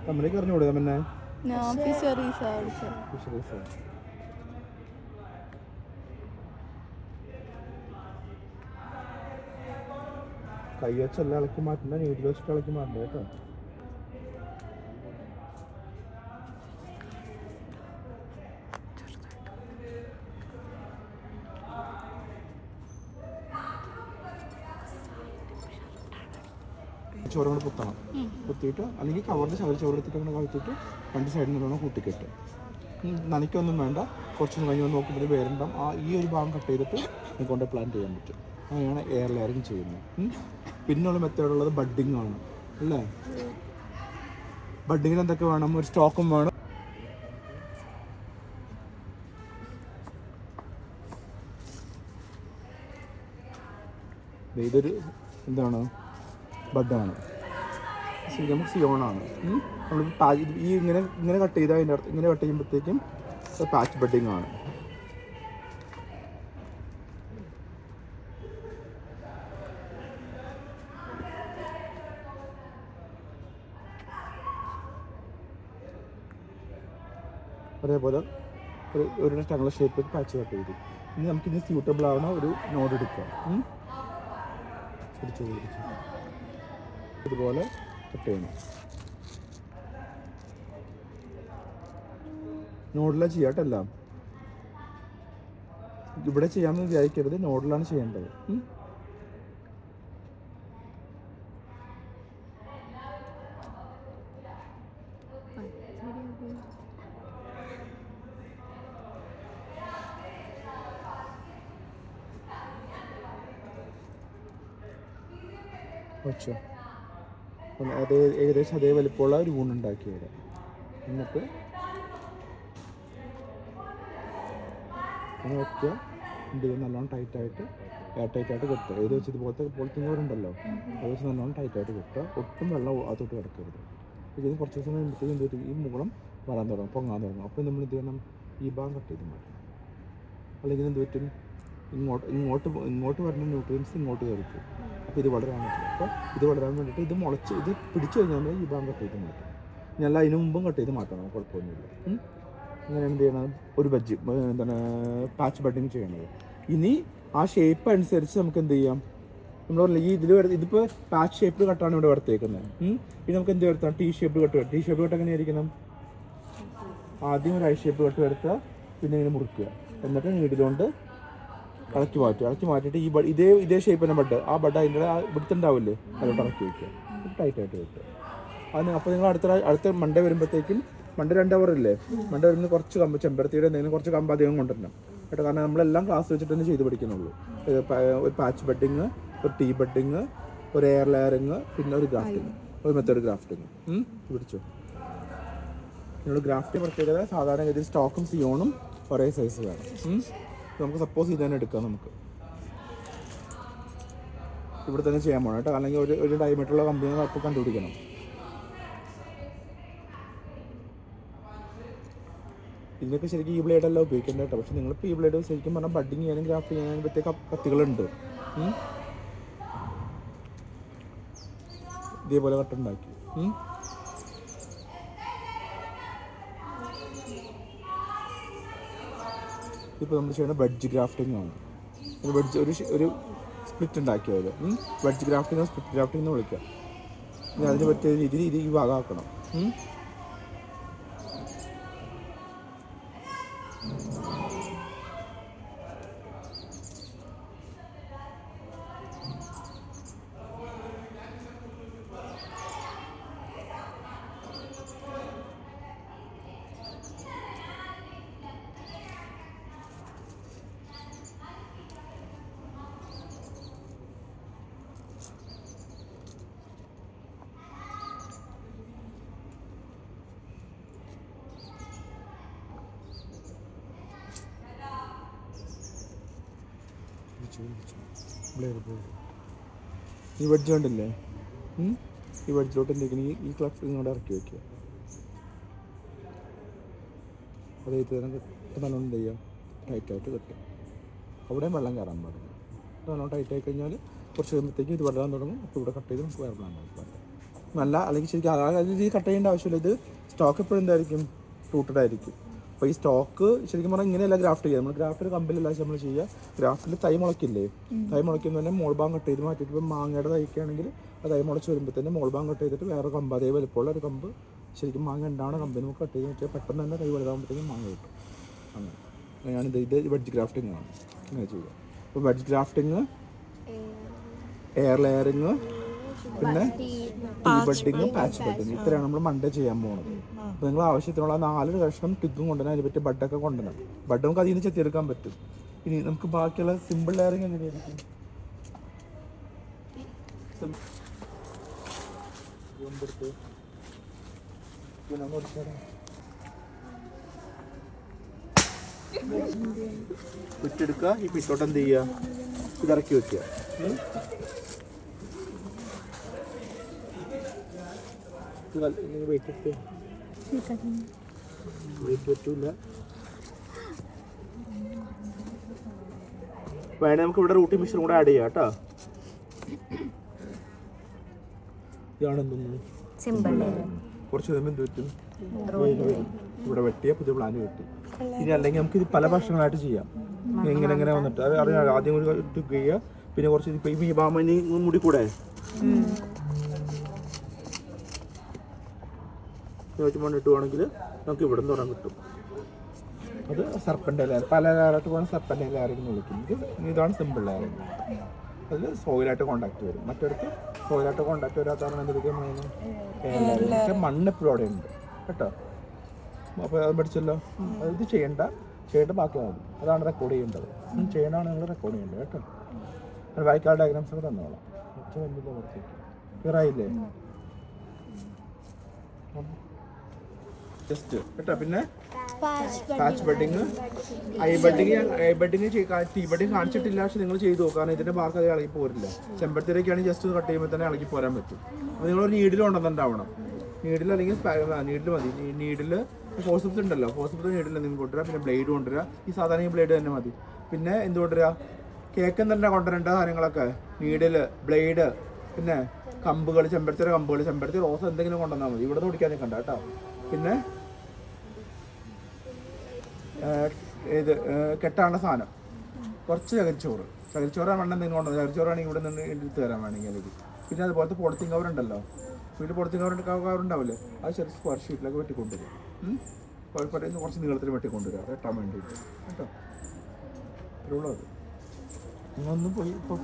നമ്മളേക്ക് അറിഞ്ഞൂടെ പിന്നെ കൈ വെച്ചെല്ലാം ഇളക്കി മാറ്റണ്ട, നീഡിൽ വെച്ചിട്ട് ഇളക്കി മാറ്റണ്ട കേട്ടോ. ചോറ് കൊണ്ട് കുത്തണം, കുത്തിയിട്ട് അല്ലെങ്കിൽ കവറിൻ്റെ ചോറ് എടുത്തിട്ട് അങ്ങനെ കവിത്തിട്ട് രണ്ട് സൈഡിൽ നിന്നോണം കൂട്ടിക്കെട്ട്. നനയ്ക്കൊന്നും വേണ്ട, കുറച്ചൊന്നും കഴിഞ്ഞ് വന്ന് നോക്കുമ്പോൾ വേരുണ്ടാവും. ഈ ഒരു ഭാഗം കട്ട് ചെയ്തിട്ട് കൊണ്ട് പ്ലാന്റ് ചെയ്യാൻ പറ്റും. അങ്ങനെയാണ് എയർ ലെയറിങ് ചെയ്യുന്നത്. പിന്നുള്ള മെത്തേഡുള്ളത് ബഡ്ഡിങ് ആണ് അല്ലേ? ബഡ്ഡിങ്ങിന് എന്തൊക്കെ വേണം? ഒരു സ്റ്റോക്കും വേണം. ഇതൊരു എന്താണ്? ബഡാണ്. നമുക്ക് സിയോണാണ്. നമ്മൾ ഈ ഇങ്ങനെ കട്ട് ചെയ്താൽ അതിൻ്റെ അടുത്ത് ഇങ്ങനെ കട്ട് ചെയ്യുമ്പോഴത്തേക്കും പാച്ച് ബഡ്ഡിങ് ആണ്. അതേപോലെ ഒരു റെക്ടാങ്കുലർ ഷേപ്പിൽ പാച്ച് കട്ട് ചെയ്തു. ഇനി നമുക്കിത് സ്യൂട്ടബിൾ ആവുന്ന ഒരു നോഡ് എടുക്കാം. ഇതുപോലെ കട്ട് ചെയ്യണം. നോഡിലാണ് ചെയ്യാട്ടെല്ലാം. ഇവിടെ ചെയ്യാമെന്ന് വിചാരിക്കരുത്, നോഡിലാണ് ചെയ്യേണ്ടത്. വെച്ചോ. ഏകദേശം അതേ വലിപ്പമുള്ള ഒരു ഊണുണ്ടാക്കി വരാം. എന്നിട്ട് അങ്ങനെ വെക്കുക. എന്ത് ചെയ്യും? നല്ലോണം ടൈറ്റായിട്ട് എയർ വെക്കുക. ഏത് വെച്ച് ഇതുപോലത്തെ പോളിത്തീൻ കവറുണ്ടല്ലോ, അത് വെച്ച് നല്ലോണം ടൈറ്റായിട്ട് വെക്കുക. ഒട്ടും വെള്ളം അകത്തോട്ട് കിടക്കരുത്. ഇത് കുറച്ച് ദിവസം കഴിയുമ്പോഴത്തേക്കും എന്ത് ചെയ്യും? ഈ മുകളം വരാൻ തുടങ്ങും, പൊങ്ങാൻ തുടങ്ങും. അപ്പോൾ നമ്മൾ എന്ത് ചെയ്യണം? ഈ ഭാഗം കട്ട് ചെയ്ത് മാറ്റണം. അല്ലെങ്കിൽ എന്ത് പറ്റും? ഇങ്ങോട്ട് വരുന്ന ന്യൂട്രിയൻസ് ഇങ്ങോട്ട് കയറിക്കും. അപ്പോൾ ഇത് വളരാൻ പറ്റില്ല. അപ്പോൾ ഇത് വളരാൻ വേണ്ടിയിട്ട് ഇത് മുളച്ച് ഇത് പിടിച്ചു കഴിഞ്ഞാൽ ഈ ഭാഗം കട്ട് ചെയ്ത് മാറ്റണം. ഞാൻ അതിന് മുമ്പും കട്ട് ചെയ്ത് മാറ്റണം, കുഴപ്പമൊന്നുമില്ല. അങ്ങനെ എന്ത് ചെയ്യണം? ഒരു എന്താണ് പാച്ച് ബഡ്ഡിങ് ചെയ്യണത്. ഇനി ആ ഷേപ്പ് അനുസരിച്ച് നമുക്ക് എന്ത് ചെയ്യാം? നമ്മൾ പറഞ്ഞില്ല ഈ ഇതിപ്പോൾ പാച്ച് ഷേപ്പിൽ കട്ടാണ് ഇവിടെ വരത്തേക്കുന്നത്. ഇനി നമുക്ക് എന്ത് വരുത്താം? T shape cut. T shape cut എങ്ങനെയായിരിക്കണം? ആദ്യം ഒരു ഐ ഷേപ്പ് കട്ട് വരുത്തുക, പിന്നെ ഇങ്ങനെ മുറിക്കുക, എന്നിട്ട് നീഡിലുകൊണ്ട് ഇളക്കി മാറ്റിയിട്ട് ഈ ഇതേ ഷേപ്പ് തന്നെ ബഡ്, ആ ബഡ് അതിൻ്റെ ഇവിടുത്തുണ്ടാവില്ലേ, അതോട്ട് ഇറക്കി വയ്ക്കുക, ടൈറ്റായിട്ട് വയ്ക്കുക. അതിന് അപ്പോൾ നിങ്ങൾ അടുത്ത മൺഡേ വരുമ്പോഴത്തേക്കും, മൺഡേ 2 hour ഇല്ലേ, മൺഡേ വരുമ്പോൾ കുറച്ച് കമ്പ് ചെമ്പരത്തിയുടെ എന്തെങ്കിലും കുറച്ച് കമ്പ് അധികം കൊണ്ടുവരണം കേട്ടോ. കാരണം നമ്മളെല്ലാം ക്ലാസ് വെച്ചിട്ട് തന്നെ ചെയ്ത് പഠിക്കുന്നുള്ളൂ. ഒരു പാച്ച് ബഡ്ഡിങ്, ഒരു ടീ ബഡ്ഡിങ്, ഒരു എയർ ലെയറിങ്, പിന്നെ ഒരു ഗ്രാഫ്റ്റിങ്, ഒരു മെത്തേഡ് ഗ്രാഫ്റ്റിങ്. പിടിച്ചോ. നിങ്ങൾ ഗ്രാഫ്റ്റ് പ്രത്യേകത സാധാരണ ഗതിയിൽ സ്റ്റോക്കും സിയോണും ഒരേ സൈസ് വേണം. നമുക്ക് സപ്പോസ് ഇത് തന്നെ എടുക്കാം. നമുക്ക് ഇവിടെ തന്നെ ചെയ്യാൻ പോകണം കേട്ടോ, അല്ലെങ്കിൽ ഒരു ഡയമീറ്ററുള്ള കമ്പനി അപ്പോൾ കണ്ടുപിടിക്കണം. ഇതിനൊക്കെ ശരിക്കും ഈ ബ്ലേഡെല്ലാം ഉപയോഗിക്കേണ്ട കേട്ടോ. പക്ഷെ നിങ്ങളിപ്പോൾ ഈ ബ്ലേഡ് ശരിക്കും പറഞ്ഞാൽ ബഡ്ഡിങ് ചെയ്യാനും ഗ്രാഫ്റ്റ് ചെയ്യാനും പറ്റിയ കത്തികളുണ്ട്. ഇതേപോലെ കട്ടുണ്ടാക്കി. ഇപ്പോൾ നമ്മൾ ചെയ്യുന്ന വെഡ്ജ് ഗ്രാഫ്റ്റിംഗ് ആണ്. ഒരു സ്പ്ലിറ്റ് ഉണ്ടാക്കിയത് വെഡ്ജ് ഗ്രാഫ്റ്റിംഗ്, സ്പ്ലിറ്റ് ഗ്രാഫ്റ്റിംഗ് എന്ന് വിളിക്കുക. ഇനി അതിന് പറ്റിയ രീതിയിൽ ഈ ഭാഗമാക്കണം. ഈ വെഡ്ജ് കണ്ടില്ലേ? ഈ വെഡ്ജിലോട്ട് എന്തെങ്കിലും ഈ ക്ലഫ് ഇങ്ങോട്ട് ഇറക്കി വയ്ക്കുക. അതേ തരം നല്ലോണം എന്ത് ചെയ്യുക? ടൈറ്റായിട്ട് കെട്ടുക. അവിടെയും വെള്ളം കയറാൻ പാടില്ല. നല്ലോണം ടൈറ്റായി കഴിഞ്ഞാൽ കുറച്ച് കഴിയുമ്പോഴത്തേക്കും ഇത് വളരാൻ തുടങ്ങും. അപ്പോൾ ഇവിടെ കട്ട് ചെയ്ത് നമുക്ക് വേറെ പ്ലാൻ നല്ല, അല്ലെങ്കിൽ ശരിക്കും അതായത് ഇത് കട്ട് ചെയ്യേണ്ട ആവശ്യമില്ല. ഇത് സ്റ്റോക്ക് എപ്പോഴും എന്തായിരിക്കും, റൂട്ടഡ് ആയിരിക്കും. അപ്പോൾ ഈ സ്റ്റോക്ക് ശരിക്കും പറഞ്ഞാൽ ഇങ്ങനെയല്ല ഗ്രാഫ്റ്റ് ചെയ്യുക. നമ്മൾ ഗ്രാഫ്റ്റിൽ കമ്പിലല്ല നമ്മൾ ചെയ്യുക. ഗ്രാഫ്റ്റിൽ തൈ മുളയ്ക്കില്ലേ, തൈ മുളയ്ക്കുന്ന തന്നെ മോൾ ഭാഗം കട്ട് ചെയ്ത് മാറ്റിയിട്ട്, ഇപ്പം മാങ്ങയുടെ തൈക്കാണെങ്കിൽ ആ തൈ മുളച്ച് വരുമ്പോൾ തന്നെ മോൾ ഭാഗം കട്ട് ചെയ്തിട്ട് വേറെ കമ്പ്, അതേ വലുപ്പമുള്ള ഒരു കമ്പ് ശരിക്കും മാങ്ങ ഉണ്ടാവണ കമ്പ് നമുക്ക് കട്ട് ചെയ്ത് വെച്ചാൽ പെട്ടെന്ന് തന്നെ തൈ വലുതാകുമ്പോഴത്തേക്കും മാങ്ങ കിട്ടും. അങ്ങനെ ഞാനിത് വെഡ്ജ് ഗ്രാഫ്റ്റിംഗ് ആണ് ഇങ്ങനെ ചെയ്യുക. അപ്പോൾ വെഡ്ജ് ഗ്രാഫ്റ്റിംഗ്, എയർ ലെയറിങ്, പിന്നെ ടീ ബഡിങ്, പാച്ച് ബഡിങ്, ഇത്രയാണ് നമ്മൾ മൺഡേ ചെയ്യാൻ പോകുന്നത്. അപ്പോൾ നിങ്ങൾ ആവശ്യത്തിനുള്ള 4 കഷ്ണം ടിഗും കൊണ്ടുവരണം, അതിനെ പറ്റി ബഡൊക്കെ കൊണ്ടുവരണം. ബഡ് നമുക്ക് അതിൽ നിന്ന് ചെത്തിയെടുക്കാൻ പറ്റും. ഇനി നമുക്ക് ബാക്കിയുള്ള സിമ്പിൾ ലെയറിങ് എങ്ങനെയായിരിക്കും? വിട്ടെടുക്കുക. ഈ പിറ്റോട്ട് എന്ത് ചെയ്യുക, ഇതിറക്കി വെക്കുക. വെയിറ്റ് പറ്റൂല. വേണേ നമുക്ക് ഇവിടെ റൂട്ടിംഗ് മെഷീൻ കൂടെ ആഡ് ചെയ്യാം കേട്ടോ. ഇതാണെന്ന് കുറച്ച് എന്ത് പറ്റും, ഇവിടെ വെട്ടിയ പുതിയ പ്ലാൻ വെട്ടി. ഇനി അല്ലെങ്കിൽ നമുക്ക് ഇത് പല ഭക്ഷണങ്ങളായിട്ട് ചെയ്യാം. എങ്ങനെ എങ്ങനെ വന്നിട്ട് അത് അറിയാം. ആദ്യം ഒരു ടിപ്പ് ചെയ്യുക, പിന്നെ കുറച്ച് ഇപ്പം ഈ ബാമനി മുടി കൂടെ മണ്ണിട്ടുവാണെങ്കിൽ നമുക്ക് ഇവിടെ നിന്ന് തുടങ്ങാൻ കിട്ടും. അത് സർപ്പൻ്റെ ലെയർ, പല ലെയറായിട്ട് പോകണം. സർപ്പൻ്റെ ലെയറിങ് എന്ന് വിളിക്കും. ഇതാണ് സിമ്പിൾ ലെയറിങ്. അതിൽ സോയിലായിട്ട് കോണ്ടാക്ട് വരും. മറ്റൊരുത്ത് സോയിലായിട്ട് കോണ്ടാക്ട് വരാത്തതാണ് എന്തൊക്കെ പക്ഷേ മണ്ണ് എപ്പോഴും അവിടെ ഉണ്ട് കേട്ടോ. അപ്പോൾ അത് പഠിച്ചല്ലോ. അത് ചെയ്യേണ്ട ബാക്കി മതി. അതാണ് റെക്കോർഡ് ചെയ്യേണ്ടത്. ചെയ്യേണ്ടതാണ് നിങ്ങൾ റെക്കോർഡ് ചെയ്യേണ്ടത് കേട്ടോ. അത് വായിക്കാൾ ഡയഗ്രാംസ് ഒക്കെ തന്നോളാം. ക്ലിയറായില്ലേ? ജസ്റ്റ് കേട്ടോ. പിന്നെ patch budding, I budding T budding കാണിച്ചിട്ടില്ല, പക്ഷെ നിങ്ങൾ ചെയ്തു നോക്കുക. കാരണം ഇതിന്റെ മാർക്ക് അത് ഇളകി പോരില്ല. ചെമ്പരത്തിലേക്കാണെങ്കിൽ ജസ്റ്റ് കട്ട് ചെയ്യുമ്പോൾ തന്നെ ഇളകി പോരാൻ പറ്റും. അപ്പോൾ നിങ്ങളൊരു നീഡിൽ കൊണ്ടുവന്നിട്ടുണ്ടാവണം. നീഡിൽ അല്ലെങ്കിൽ നീഡിൽ മതി. നീഡിൽ ഫോഴ്സിപ്സ് ഉണ്ടല്ലോ, ഫോഴ്സിപ്സ് നീഡിൽ നിങ്ങൾ കൊണ്ടുവരിക. പിന്നെ ബ്ലേഡ് കൊണ്ടുവരിക. ഈ സാധാരണ ഈ ബ്ലേഡ് തന്നെ മതി. പിന്നെ എന്ത് കൊണ്ടുവരിക, കേക്ക് തന്നെ കൊണ്ടുവരേണ്ട സാധനങ്ങളൊക്കെ നീഡിൽ, ബ്ലേഡ്, പിന്നെ കമ്പുകൾ, ചെമ്പരത്തിയുടെ കമ്പുകൾ, ചെമ്പരത്തി റോസ് എന്തെങ്കിലും കൊണ്ടുവന്നാൽ മതി. ഇവിടെ നിന്ന് കുടിക്കാൻ നിൽക്കണ്ട കേട്ടോ. പിന്നെ ഇത് കെട്ടാനുള്ള സാധനം, കുറച്ച് ചകിരിച്ചോറ് വേണ്ട എന്തെങ്കിലും കൊണ്ടു. ചകിരിച്ചോറാണെങ്കിൽ ഇവിടെ നിന്ന് എടുത്ത് തരാൻ വേണമെങ്കിൽ എനിക്ക്. പിന്നെ അതുപോലത്തെ പോളിത്തീൻ കവർ ഉണ്ടല്ലോ, വീട്ടിൽ പോളിത്തീൻ കവർ ഉണ്ടാവില്ലേ, അത് ചെറിയ സ്ക്വയർ ഷീറ്റിലൊക്കെ വെട്ടിക്കൊണ്ടുവരും. കുറച്ച് നീളത്തിൽ വെട്ടിക്കൊണ്ടുവരിക, അത് വെട്ടാൻ വേണ്ടിയിട്ട് കേട്ടോ. ഇത്രയുള്ളൂ. അത് നിങ്ങളൊന്നും പോയി ഇപ്പോൾ